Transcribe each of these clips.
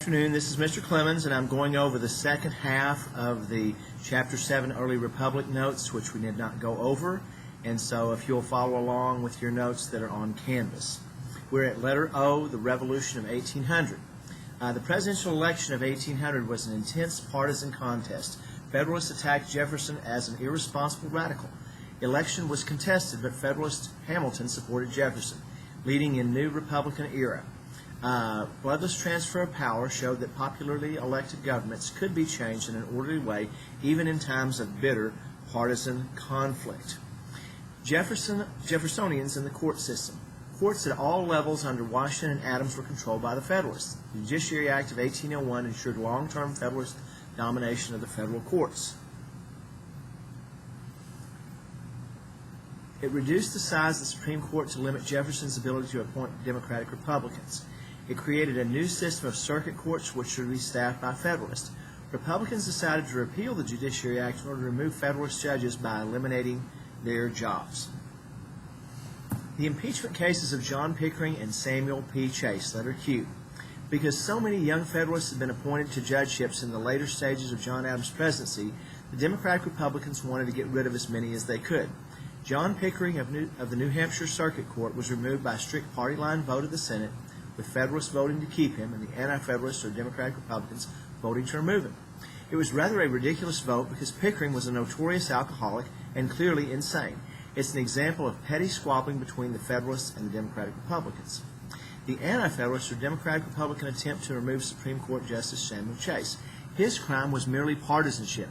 Good afternoon. This is Mr. Clemens, and I'm going over the second half of the Chapter 7 Early Republic notes, which we did not go over. And so if you'll follow along with your notes that are on Canvas. We're at letter O, the Revolution of 1800. The presidential election of 1800 was an intense partisan contest. Federalists attacked Jefferson as an irresponsible radical. Election was contested, but Federalist Hamilton supported Jefferson, leading in new Republican era. Bloodless transfer of power showed that popularly elected governments could be changed in an orderly way, even in times of bitter partisan conflict. Jeffersonians in the court system. Courts at all levels under Washington and Adams were controlled by the Federalists. The Judiciary Act of 1801 ensured long-term Federalist domination of the federal courts. It reduced the size of the Supreme Court to limit Jefferson's ability to appoint Democratic Republicans. It created a new system of circuit courts which should be staffed by Federalists. Republicans decided to repeal the Judiciary Act in order to remove Federalist judges by eliminating their jobs. The impeachment cases of John Pickering and Samuel P. Chase, letter Q. Because so many young Federalists had been appointed to judgeships in the later stages of John Adams' presidency, the Democratic Republicans wanted to get rid of as many as they could. John Pickering of the New Hampshire Circuit Court was removed by a strict party line vote of the Senate, with Federalists voting to keep him and the Anti-Federalists or Democratic Republicans voting to remove him. It was rather a ridiculous vote because Pickering was a notorious alcoholic and clearly insane. It's an example of petty squabbling between the Federalists and the Democratic Republicans. The Anti-Federalist or Democratic Republican attempt to remove Supreme Court Justice Samuel Chase. His crime was merely partisanship.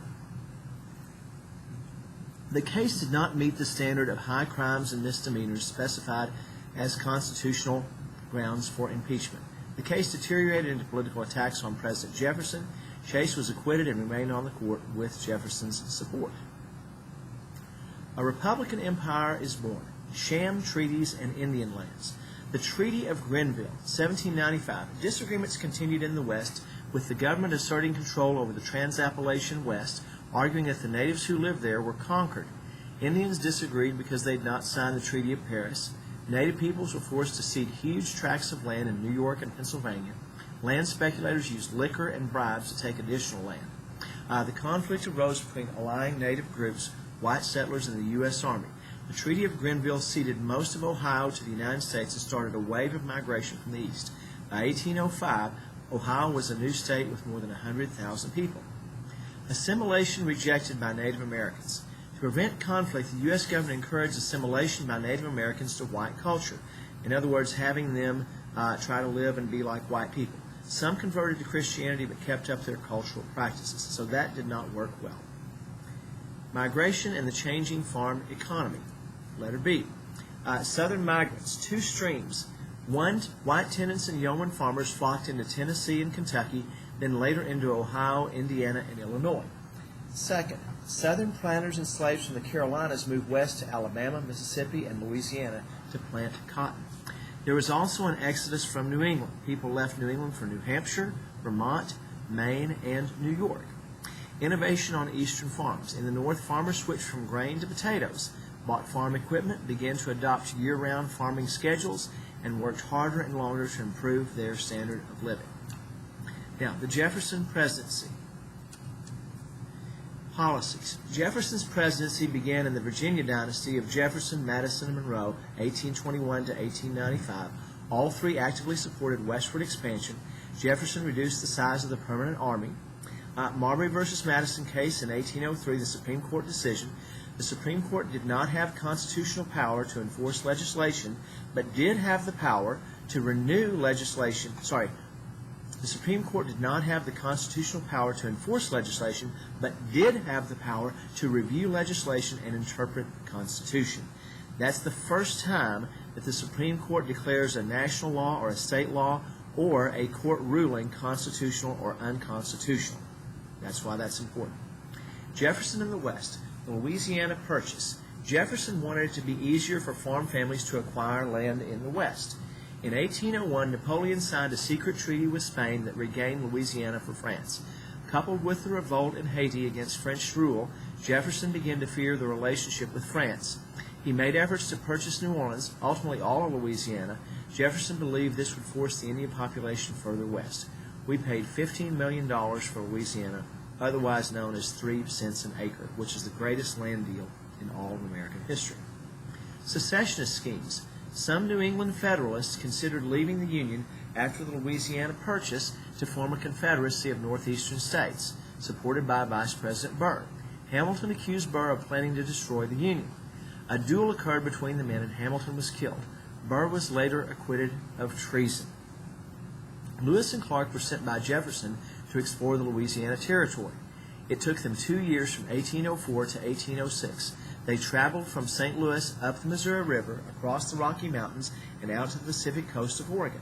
The case did not meet the standard of high crimes and misdemeanors specified as constitutional grounds for impeachment. The case deteriorated into political attacks on President Jefferson. Chase was acquitted and remained on the court with Jefferson's support. A Republican empire is born. Sham treaties and Indian lands. The Treaty of Grenville, 1795. Disagreements continued in the West, with the government asserting control over the Trans-Appalachian West, arguing that the natives who lived there were conquered. Indians disagreed because they had not signed the Treaty of Paris. Native peoples were forced to cede huge tracts of land in New York and Pennsylvania. Land speculators used liquor and bribes to take additional land. The conflict arose between allying native groups, white settlers, and the U.S. Army. The Treaty of Grenville ceded most of Ohio to the United States and started a wave of migration from the east. By 1805, Ohio was a new state with more than 100,000 people. Assimilation rejected by Native Americans. To prevent conflict, the U.S. government encouraged assimilation by Native Americans to white culture. In other words, having them try to live and be like white people. Some converted to Christianity but kept up their cultural practices, so that did not work well. Migration and the changing farm economy. Letter B. Southern migrants, two streams. One, white tenants and yeoman farmers flocked into Tennessee and Kentucky, then later into Ohio, Indiana, and Illinois. Second, Southern planters and slaves from the Carolinas moved west to Alabama, Mississippi, and Louisiana to plant cotton. There was also an exodus from New England. People left New England for New Hampshire, Vermont, Maine, and New York. Innovation on eastern farms. In the north, farmers switched from grain to potatoes, bought farm equipment, began to adopt year-round farming schedules, and worked harder and longer to improve their standard of living. Now, the Jefferson presidency. Policies. Jefferson's presidency began in the Virginia dynasty of Jefferson, Madison, and Monroe, 1821 to 1895. All three actively supported westward expansion. Jefferson reduced the size of the permanent army. Marbury versus Madison case in 1803, the Supreme Court decision. The Supreme Court did not have constitutional power to enforce legislation, but did have the power to renew legislation. The Supreme Court did not have the constitutional power to enforce legislation, but did have the power to review legislation and interpret the Constitution. That's the first time that the Supreme Court declares a national law or a state law or a court ruling constitutional or unconstitutional. That's why that's important. Jefferson in the West, the Louisiana Purchase. Jefferson wanted it to be easier for farm families to acquire land in the West. In 1801, Napoleon signed a secret treaty with Spain that regained Louisiana for France. Coupled with the revolt in Haiti against French rule, Jefferson began to fear the relationship with France. He made efforts to purchase New Orleans, ultimately all of Louisiana. Jefferson believed this would force the Indian population further west. we paid $15 million for Louisiana, otherwise known as 3 cents an acre, which is the greatest land deal in all of American history. Secessionist schemes. Some New England Federalists considered leaving the Union after the Louisiana Purchase to form a confederacy of northeastern states, supported by Vice President Burr. Hamilton accused Burr of planning to destroy the Union. A duel occurred between the men and Hamilton was killed. Burr was later acquitted of treason. Lewis and Clark were sent by Jefferson to explore the Louisiana Territory. It took them 2 years from 1804 to 1806. They traveled from St. Louis up the Missouri River, across the Rocky Mountains, and out to the Pacific coast of Oregon.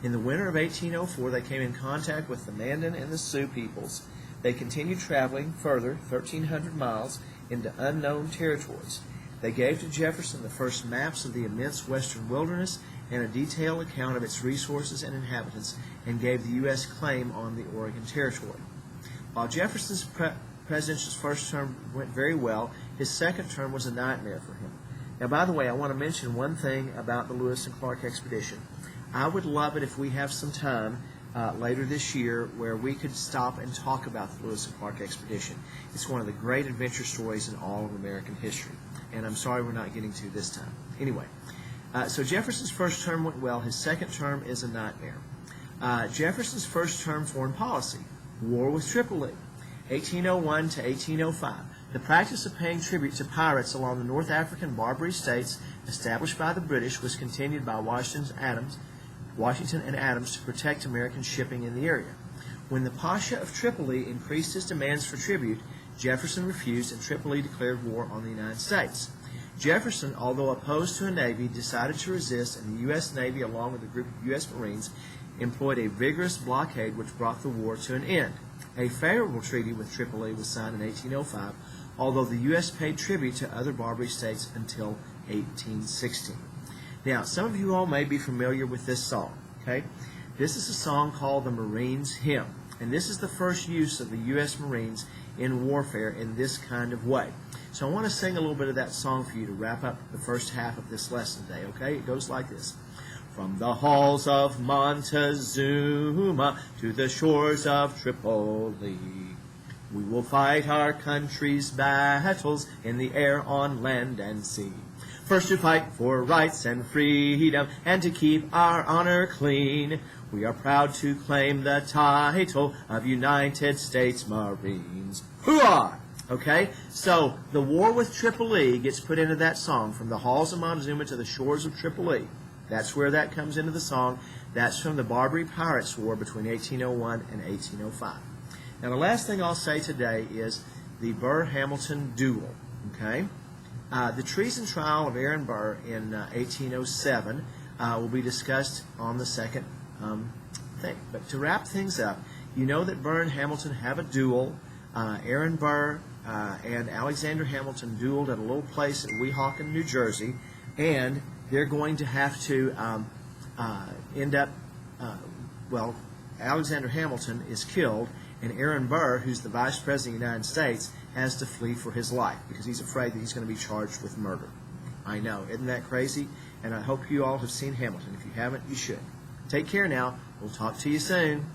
In the winter of 1804, they came in contact with the Mandan and the Sioux peoples. They continued traveling further, 1,300 miles, into unknown territories. They gave to Jefferson the first maps of the immense western wilderness and a detailed account of its resources and inhabitants, and gave the U.S. claim on the Oregon Territory. While Jefferson's presidential first term went very well, his second term was a nightmare for him. Now, by the way, I want to mention one thing about the Lewis and Clark expedition. I would love it if we have some time later this year where we could stop and talk about the Lewis and Clark expedition. It's one of the great adventure stories in all of American history, and I'm sorry we're not getting to this time. Anyway, so Jefferson's first term went well. His second term is a nightmare. Jefferson's first term foreign policy, war with Tripoli, 1801 to 1805. The practice of paying tribute to pirates along the North African Barbary states established by the British was continued by Washington and Adams to protect American shipping in the area. When the Pasha of Tripoli increased his demands for tribute, Jefferson refused and Tripoli declared war on the United States. Jefferson, although opposed to a navy, decided to resist, and the U.S. Navy, along with a group of U.S. Marines, employed a vigorous blockade which brought the war to an end. A favorable treaty with Tripoli was signed in 1805, although the U.S. paid tribute to other Barbary states until 1816. Now, some of you all may be familiar with this song, okay? This is a song called the Marines' Hymn, and this is the first use of the U.S. Marines in warfare in this kind of way. So I want to sing a little bit of that song for you to wrap up the first half of this lesson today, okay? It goes like this. From the halls of Montezuma to the shores of Tripoli, we will fight our country's battles in the air, on land, and sea. First to fight for rights and freedom, and to keep our honor clean. We are proud to claim the title of United States Marines. Hooah! Okay, so the war with Tripoli gets put into that song, from the halls of Montezuma to the shores of Tripoli. That's where that comes into the song. That's from the Barbary Pirates War between 1801 and 1805. Now, the last thing I'll say today is the Burr-Hamilton duel. Okay, the treason trial of Aaron Burr in 1807 will be discussed on the second thing. But to wrap things up, you know that Burr and Hamilton have a duel. Aaron Burr and Alexander Hamilton dueled at a little place at Weehawken, New Jersey, and they're going to have to end up, well, Alexander Hamilton is killed, and Aaron Burr, who's the Vice President of the United States, has to flee for his life because he's afraid that he's going to be charged with murder. I know, isn't that crazy? And I hope you all have seen Hamilton. If you haven't, you should. Take care now. We'll talk to you soon.